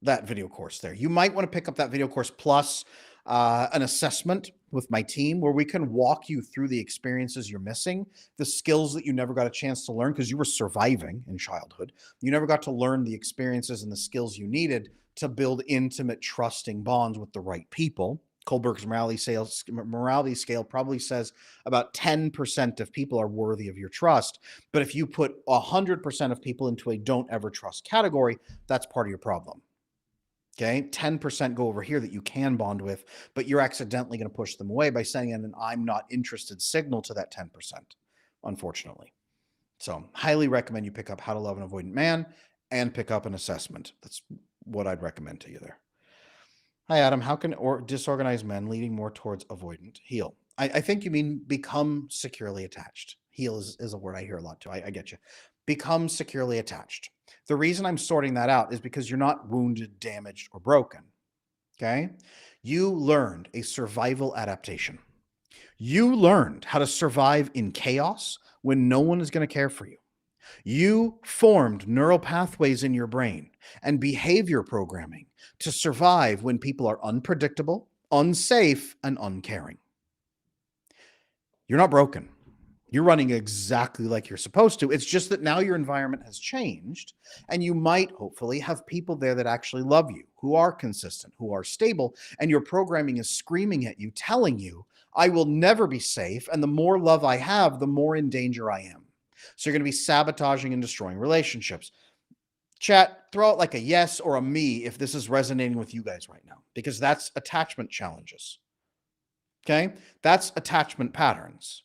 video course there. You might want to pick up that video course plus an assessment with my team where we can walk you through the experiences you're missing, the skills that you never got a chance to learn because you were surviving in childhood. You never got to learn the experiences and the skills you needed to build intimate, trusting bonds with the right people. Kohlberg's morality scale probably says about 10% of people are worthy of your trust. But if you put 100% of people into a don't ever trust category, that's part of your problem. Okay, 10% go over here that you can bond with, but you're accidentally going to push them away by sending in an I'm not interested signal to that 10%, unfortunately. So, highly recommend you pick up How to Love an Avoidant Man and pick up an assessment. That's what I'd recommend to you there. Hi, Adam. How can disorganized men leading more towards avoidant heal? I think you mean become securely attached. Heal is a word I hear a lot too. I get you. Become securely attached. The reason I'm sorting that out is because you're not wounded, damaged, or broken. Okay? You learned a survival adaptation. You learned how to survive in chaos when no one is going to care for you. You formed neural pathways in your brain and behavior programming to survive when people are unpredictable, unsafe, and uncaring. You're not broken. You're running exactly like you're supposed to. It's just that now your environment has changed, and you might hopefully have people there that actually love you, who are consistent, who are stable, and your programming is screaming at you, telling you, I will never be safe, and the more love I have, the more in danger I am. So you're going to be sabotaging and destroying relationships. Chat, throw out like a yes or a me if this is resonating with you guys right now, because that's attachment challenges. Okay? That's attachment patterns.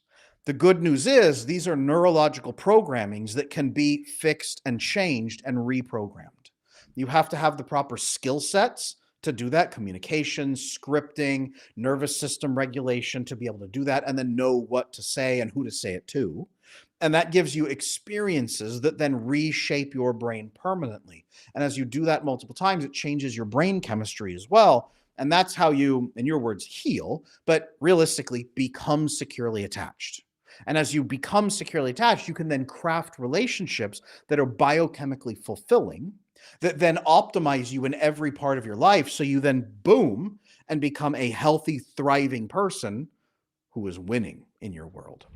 The good news is these are neurological programmings that can be fixed and changed and reprogrammed. You have to have the proper skill sets to do that, communication, scripting, nervous system regulation to be able to do that, and then know what to say and who to say it to. And that gives you experiences that then reshape your brain permanently. And as you do that multiple times, it changes your brain chemistry as well. And that's how you, in your words, heal, but realistically become securely attached. And as you become securely attached, you can then craft relationships that are biochemically fulfilling, that then optimize you in every part of your life. So you then boom and become a healthy, thriving person who is winning in your world.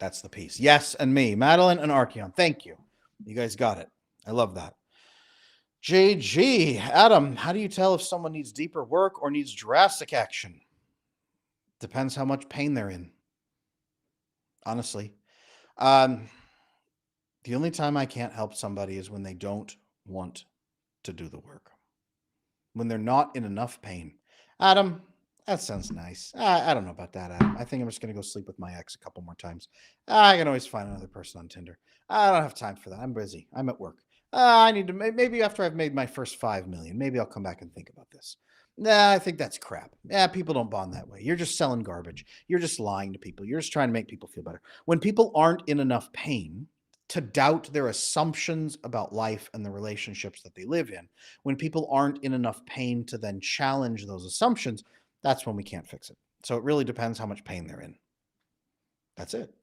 That's the piece. Yes, and me, Madeline and Archeon. Thank you. You guys got it. I love that. JG, Adam, how do you tell if someone needs deeper work or needs drastic action? Depends how much pain they're in. Honestly. The only time I can't help somebody is when they don't want to do the work. When they're not in enough pain. Adam, that sounds nice. I don't know about that, Adam. I think I'm just going to go sleep with my ex a couple more times. I can always find another person on Tinder. I don't have time for that. I'm busy. I'm at work. I need to, maybe after I've made my first 5 million, maybe I'll come back and think about this. Nah, I think that's crap. Yeah, people don't bond that way. You're just selling garbage. You're just lying to people. You're just trying to make people feel better. When people aren't in enough pain to doubt their assumptions about life and the relationships that they live in, when people aren't in enough pain to then challenge those assumptions, that's when we can't fix it. So it really depends how much pain they're in. That's it.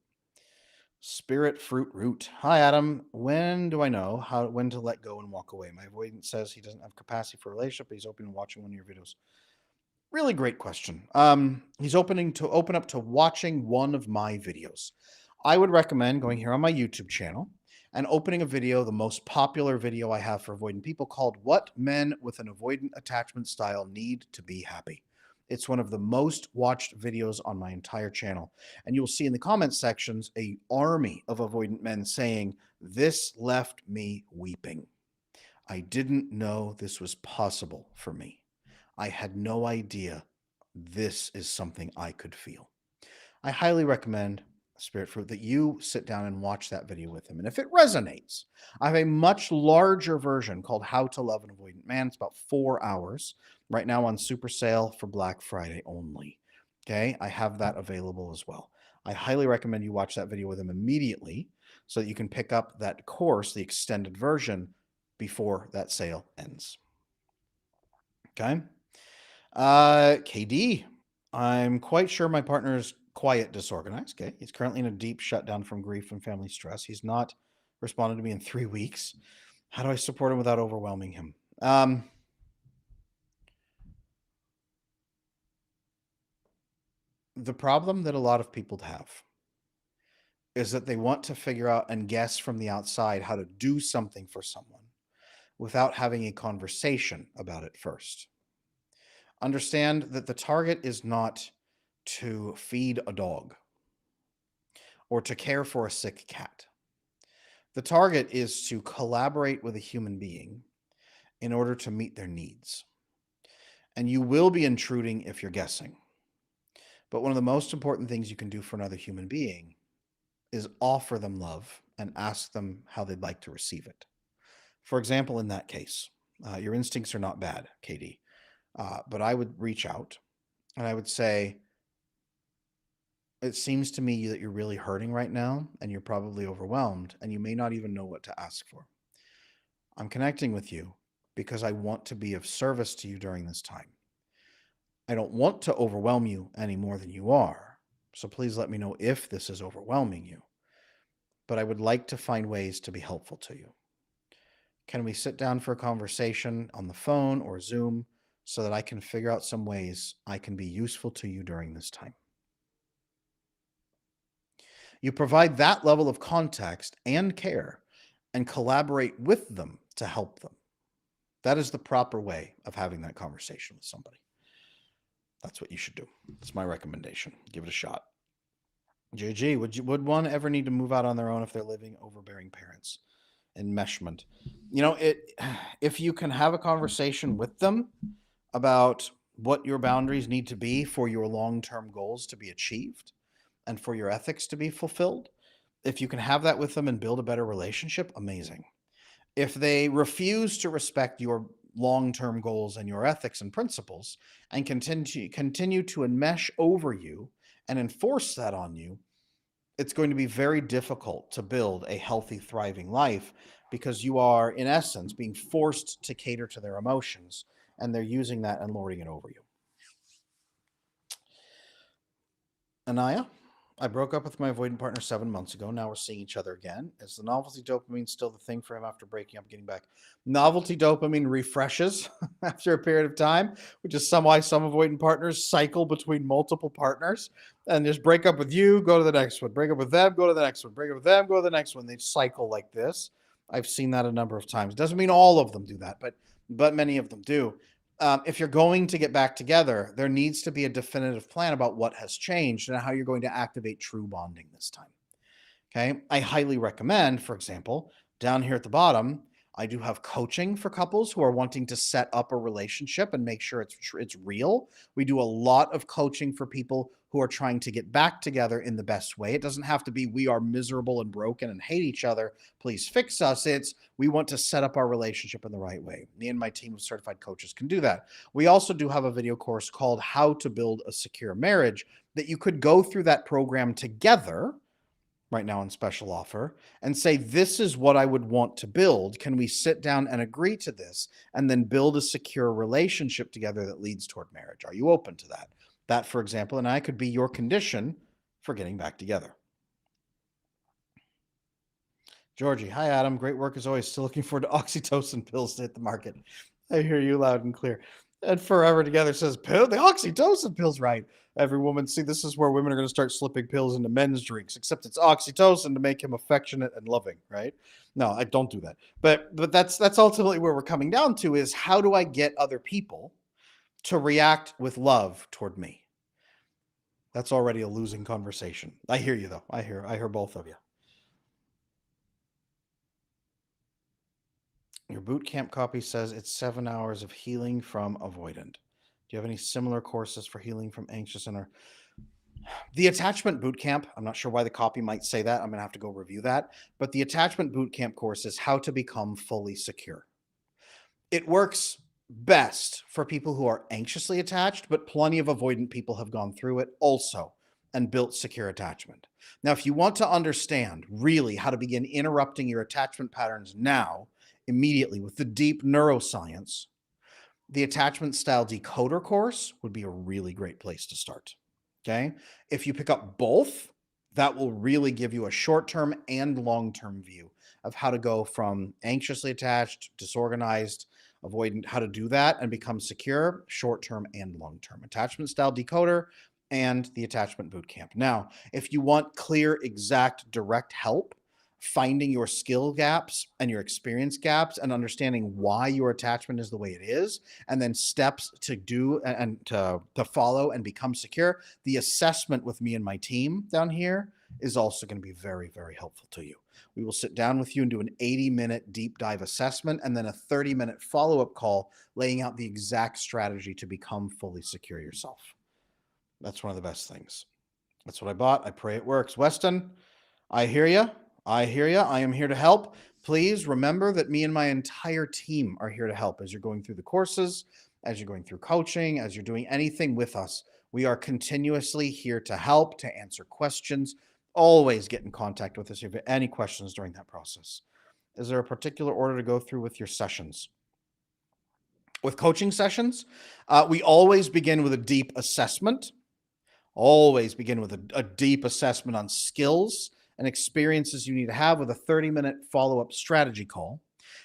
Spirit fruit root. Hi, Adam. When do I know when to let go and walk away? My avoidant says he doesn't have capacity for a relationship, but he's open to watching one of your videos. Really great question. He's open up to watching one of my videos. I would recommend going here on my YouTube channel and opening a video, the most popular video I have for avoidant people, called What Men with an Avoidant Attachment Style Need to Be Happy. It's one of the most watched videos on my entire channel. And you'll see in the comment sections a army of avoidant men saying, "This left me weeping. I didn't know this was possible for me. I had no idea this is something I could feel." I highly recommend Spirit Fruit that you sit down and watch that video with him. And if it resonates, I have a much larger version called How to Love an Avoidant Man. It's about 4 hours right now on super sale for Black Friday only. Okay, I have that available as well. I highly recommend you watch that video with him immediately so that you can pick up that course, the extended version, before that sale ends. Okay. KD, I'm quite sure my partner's quiet disorganized. Okay. He's currently in a deep shutdown from grief and family stress. He's not responded to me in 3 weeks. How do I support him without overwhelming him? The problem that a lot of people have is that they want to figure out and guess from the outside how to do something for someone without having a conversation about it first. Understand that the target is not to feed a dog or to care for a sick cat. The target is to collaborate with a human being in order to meet their needs. And you will be intruding if you're guessing. But one of the most important things you can do for another human being is offer them love and ask them how they'd like to receive it. For example, in that case, your instincts are not bad, Katie, but I would reach out and I would say, "It seems to me that you're really hurting right now and you're probably overwhelmed and you may not even know what to ask for. I'm connecting with you because I want to be of service to you during this time. I don't want to overwhelm you any more than you are, so please let me know if this is overwhelming you. But I would like to find ways to be helpful to you. Can we sit down for a conversation on the phone or Zoom so that I can figure out some ways I can be useful to you during this time?" You provide that level of context and care and collaborate with them to help them. That is the proper way of having that conversation with somebody. That's what you should do. It's my recommendation. Give it a shot. JG, would one ever need to move out on their own if they're living overbearing parents? Enmeshment. If you can have a conversation with them about what your boundaries need to be for your long-term goals to be achieved and for your ethics to be fulfilled, if you can have that with them and build a better relationship, amazing. If they refuse to respect your long-term goals and your ethics and principles and continue to enmesh over you and enforce that on you, it's going to be very difficult to build a healthy, thriving life because you are, in essence, being forced to cater to their emotions and they're using that and lording it over you. Anaya, I broke up with my avoidant partner 7 months ago. Now we're seeing each other again. Is the novelty dopamine still the thing for him after breaking up, getting back? Novelty dopamine refreshes after a period of time, which is why some avoidant partners cycle between multiple partners and just break up with you, go to the next one, break up with them, go to the next one, break up with them, go to the next one. They cycle like this. I've seen that a number of times. Doesn't mean all of them do that, but many of them do. If you're going to get back together, there needs to be a definitive plan about what has changed and how you're going to activate true bonding this time. Okay. I highly recommend, for example, down here at the bottom, I do have coaching for couples who are wanting to set up a relationship and make sure it's real. We do a lot of coaching for people who are trying to get back together in the best way. It doesn't have to be we are miserable and broken and hate each other, please fix us. It's we want to set up our relationship in the right way. Me and my team of certified coaches can do that. We also do have a video course called How to Build a Secure Marriage that you could go through that program together right now on special offer and say, this is what I would want to build. Can we sit down and agree to this and then build a secure relationship together that leads toward marriage? Are you open to that? That, for example, and I could be your condition for getting back together. Georgie, hi, Adam. Great work as always. Still looking forward to oxytocin pills to hit the market. I hear you loud and clear. And Forever Together says, pill, the oxytocin pills, right? Every woman, see, this is where women are going to start slipping pills into men's drinks, except it's oxytocin to make him affectionate and loving, right? No, I don't do that. But that's ultimately where we're coming down to is how do I get other people to react with love toward me. That's already a losing conversation. I hear you though. I hear both of you. Your boot camp copy says it's 7 hours of healing from avoidant. Do you have any similar courses for healing from anxious and the attachment boot camp? I'm not sure why the copy might say that. I'm going to have to go review that. But the attachment boot camp course is how to become fully secure. It works best for people who are anxiously attached, but plenty of avoidant people have gone through it also and built secure attachment. Now, if you want to understand really how to begin interrupting your attachment patterns now, immediately with the deep neuroscience, the attachment style decoder course would be a really great place to start. Okay. If you pick up both, that will really give you a short-term and long-term view of how to go from anxiously attached, disorganized, avoidant, how to do that and become secure, short-term and long-term. Attachment style decoder and the attachment bootcamp. Now, if you want clear, exact, direct help, finding your skill gaps and your experience gaps and understanding why your attachment is the way it is, and then steps to do and to follow and become secure, the assessment with me and my team down here is also going to be very, very helpful to you. We will sit down with you and do an 80-minute deep dive assessment and then a 30-minute follow-up call laying out the exact strategy to become fully secure yourself. That's one of the best things. That's what I bought. I pray it works. Weston, I hear you. I hear you. I am here to help. Please remember that me and my entire team are here to help as you're going through the courses, as you're going through coaching, as you're doing anything with us. We are continuously here to help, to answer questions. Always get in contact with us if you have any questions during that process. Is there a particular order to go through with your sessions? With coaching sessions, we always begin with a deep assessment. Always begin with a deep assessment on skills and experiences you need to have with a 30-minute follow-up strategy call.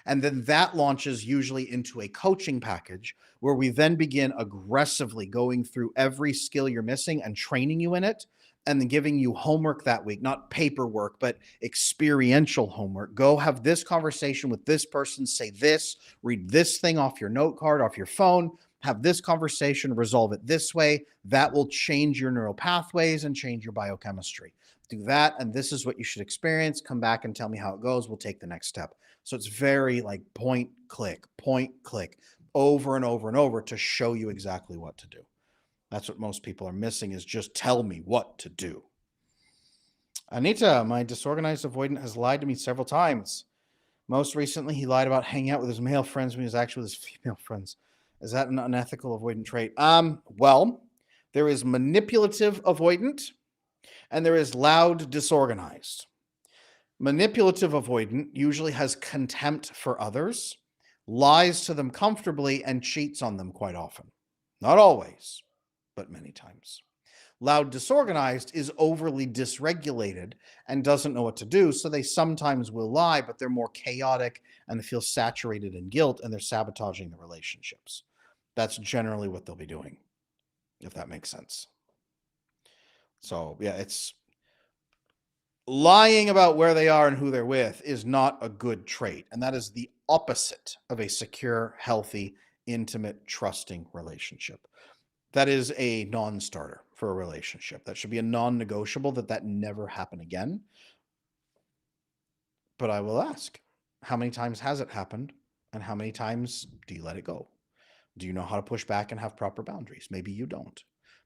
And then that launches usually into a coaching package where we then begin aggressively going through every skill you're missing and training you in it, and then giving you homework that week, not paperwork, but experiential homework. Go have this conversation with this person, say this, read this thing off your note card, off your phone, have this conversation, resolve it this way. That will change your neural pathways and change your biochemistry. Do that, and this is what you should experience. Come back and tell me how it goes. We'll take the next step. So it's very like point, click, over and over and over to show you exactly what to do. That's what most people are missing, is just tell me what to do. Anita, my disorganized avoidant has lied to me several times. Most recently, he lied about hanging out with his male friends when he was actually with his female friends. Is that an unethical avoidant trait? Well, there is manipulative avoidant and there is loud disorganized. Manipulative avoidant usually has contempt for others, lies to them comfortably, and cheats on them quite often. Not always, but many times. Loud disorganized is overly dysregulated and doesn't know what to do, so they sometimes will lie, but they're more chaotic and they feel saturated in guilt and they're sabotaging the relationships. That's generally what they'll be doing, if that makes sense. So, yeah, it's lying about where they are and who they're with is not a good trait, and that is the opposite of a secure, healthy, intimate, trusting relationship. That is a non-starter for a relationship. That should be a non-negotiable, that never happen again. But I will ask, how many times has it happened? And how many times do you let it go? Do you know how to push back and have proper boundaries? Maybe you don't.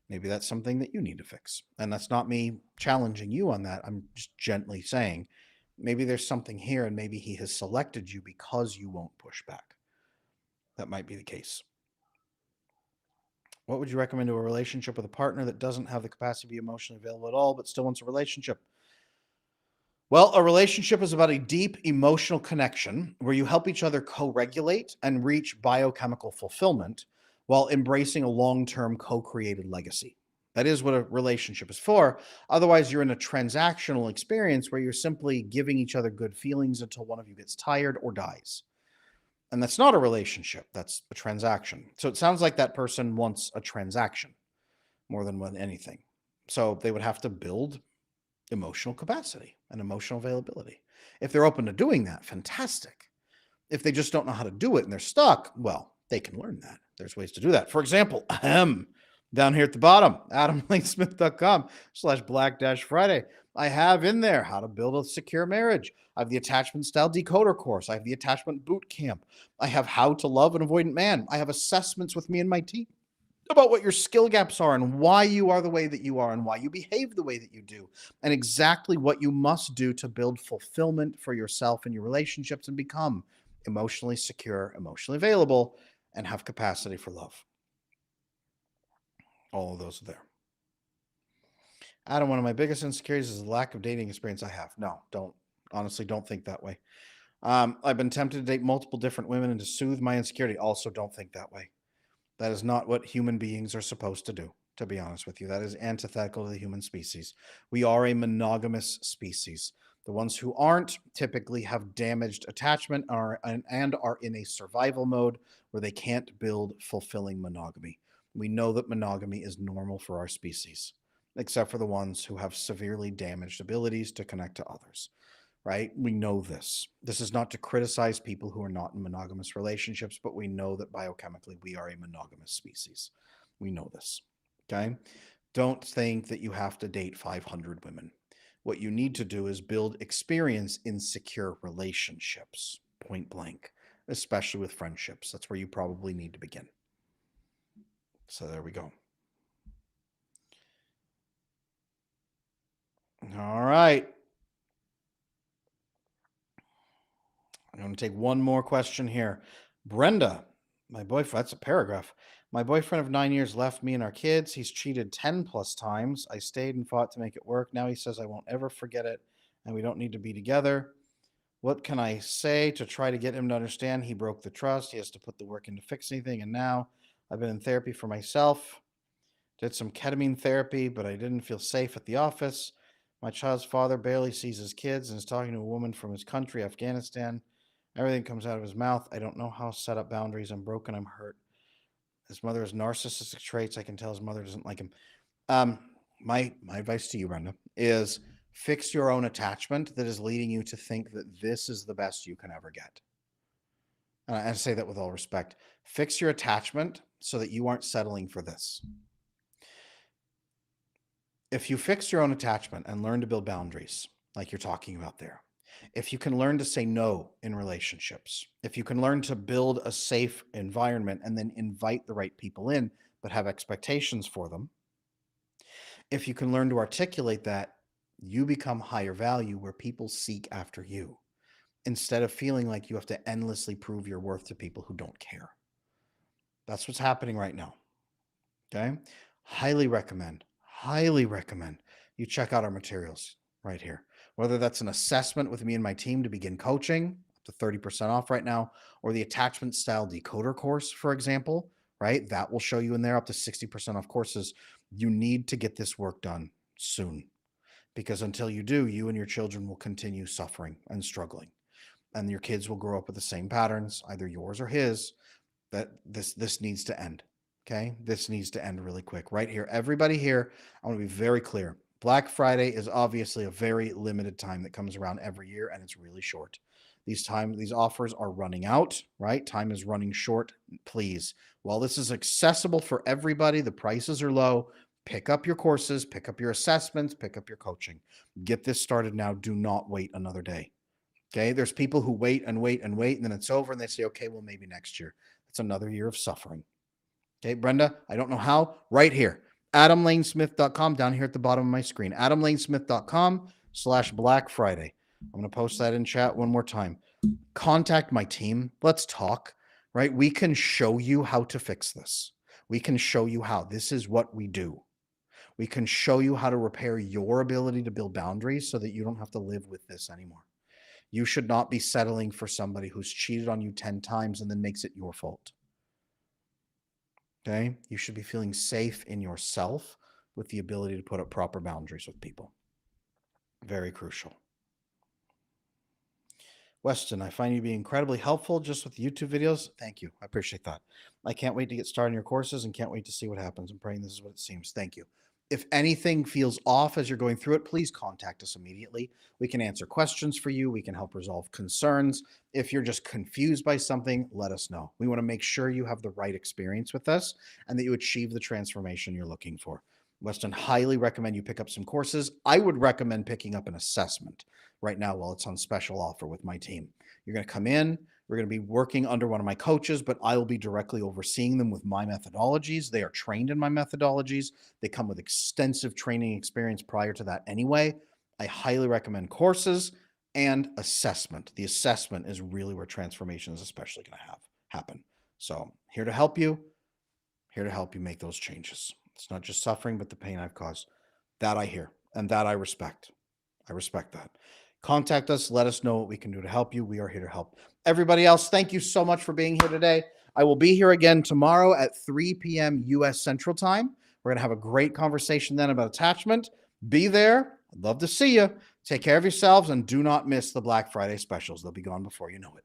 Maybe that's something that you need to fix. And that's not me challenging you on that. I'm just gently saying, maybe there's something here and maybe he has selected you because you won't push back. That might be the case. What would you recommend to a relationship with a partner that doesn't have the capacity to be emotionally available at all, but still wants a relationship? Well, a relationship is about a deep emotional connection where you help each other co-regulate and reach biochemical fulfillment while embracing a long-term co-created legacy. That is what a relationship is for. Otherwise, you're in a transactional experience where you're simply giving each other good feelings until one of you gets tired or dies. And that's not a relationship. That's a transaction. So it sounds like that person wants a transaction more than anything. So they would have to build emotional capacity and emotional availability. If they're open to doing that, fantastic. If they just don't know how to do it and they're stuck, well, they can learn that. There's ways to do that. For example, down here at the bottom, adamlanesmith.com/black-friday. I have in there how to build a secure marriage. I have the attachment style decoder course. I have the attachment boot camp. I have how to love an avoidant man. I have assessments with me and my team about what your skill gaps are and why you are the way that you are and why you behave the way that you do and exactly what you must do to build fulfillment for yourself and your relationships and become emotionally secure, emotionally available, and have capacity for love. All of those are there. Adam, one of my biggest insecurities is the lack of dating experience I have. No, honestly, don't think that way. I've been tempted to date multiple different women and to soothe my insecurity. Also, don't think that way. That is not what human beings are supposed to do, to be honest with you. That is antithetical to the human species. We are a monogamous species. The ones who aren't typically have damaged attachment and are in a survival mode where they can't build fulfilling monogamy. We know that monogamy is normal for our species, except for the ones who have severely damaged abilities to connect to others, right? We know this. This is not to criticize people who are not in monogamous relationships, but we know that biochemically we are a monogamous species. We know this, okay? Don't think that you have to date 500 women. What you need to do is build experience in secure relationships, point blank, especially with friendships. That's where you probably need to begin. So there we go. All right. I'm going to take one more question here. Brenda, my boyfriend, that's a paragraph. My boyfriend of 9 years left me and our kids. He's cheated 10 plus times. I stayed and fought to make it work. Now he says I won't ever forget it and we don't need to be together. What can I say to try to get him to understand he broke the trust? He has to put the work in to fix anything. And now I've been in therapy for myself, did some ketamine therapy, but I didn't feel safe at the office. My child's father barely sees his kids and is talking to a woman from his country, Afghanistan. Everything comes out of his mouth. I don't know how to set up boundaries. I'm broken. I'm hurt. His mother has narcissistic traits. I can tell his mother doesn't like him. My advice to you, Brenda, is fix your own attachment that is leading you to think that this is the best you can ever get. And I say that with all respect. Fix your attachment so that you aren't settling for this. If you fix your own attachment and learn to build boundaries, like you're talking about there, if you can learn to say no in relationships, if you can learn to build a safe environment and then invite the right people in, but have expectations for them, if you can learn to articulate that, you become higher value where people seek after you instead of feeling like you have to endlessly prove your worth to people who don't care. That's what's happening right now. Okay. Highly recommend you check out our materials right here. Whether that's an assessment with me and my team to begin coaching, up to 30% off right now, or the attachment style decoder course, for example, right? That will show you in there up to 60% off courses. You need to get this work done soon because until you do, you and your children will continue suffering and struggling. And your kids will grow up with the same patterns, either yours or his, that this needs to end. Okay. This needs to end really quick right here. Everybody here, I want to be very clear. Black Friday is obviously a very limited time that comes around every year and it's really short. These offers are running out, right? Time is running short. Please, while this is accessible for everybody, the prices are low. Pick up your courses, pick up your assessments, pick up your coaching. Get this started now. Do not wait another day. Okay. There's people who wait and wait and wait, and then it's over and they say, okay, well, maybe next year. It's another year of suffering. Okay, Brenda, I don't know how. Right here, adamlanesmith.com, down here at the bottom of my screen. adamlanesmith.com/Black Friday. I'm going to post that in chat one more time. Contact my team. Let's talk, right? We can show you how to fix this. We can show you how. This is what we do. We can show you how to repair your ability to build boundaries so that you don't have to live with this anymore. You should not be settling for somebody who's cheated on you 10 times and then makes it your fault. Okay? You should be feeling safe in yourself with the ability to put up proper boundaries with people. Very crucial. Weston, I find you to be incredibly helpful just with YouTube videos. Thank you. I appreciate that. I can't wait to get started in your courses and can't wait to see what happens. I'm praying this is what it seems. Thank you. If anything feels off as you're going through it, please contact us immediately. We can answer questions for you. We can help resolve concerns. If you're just confused by something, let us know. We want to make sure you have the right experience with us and that you achieve the transformation you're looking for. Weston highly recommend you pick up some courses. I would recommend picking up an assessment right now while it's on special offer with my team. You're going to come in. We're going to be working under one of my coaches, but I will be directly overseeing them with my methodologies. They are trained in my methodologies. They come with extensive training experience prior to that anyway. I highly recommend courses and assessment. The assessment is really where transformation is especially going to happen. So here to help you make those changes. It's not just suffering, but the pain I've caused. That I hear and that I respect. I respect that. Contact us. Let us know what we can do to help you. We are here to help. Everybody else, thank you so much for being here today. I will be here again tomorrow at 3 p.m. U.S. Central Time. We're going to have a great conversation then about attachment. Be there. I'd love to see you. Take care of yourselves and do not miss the Black Friday specials. They'll be gone before you know it.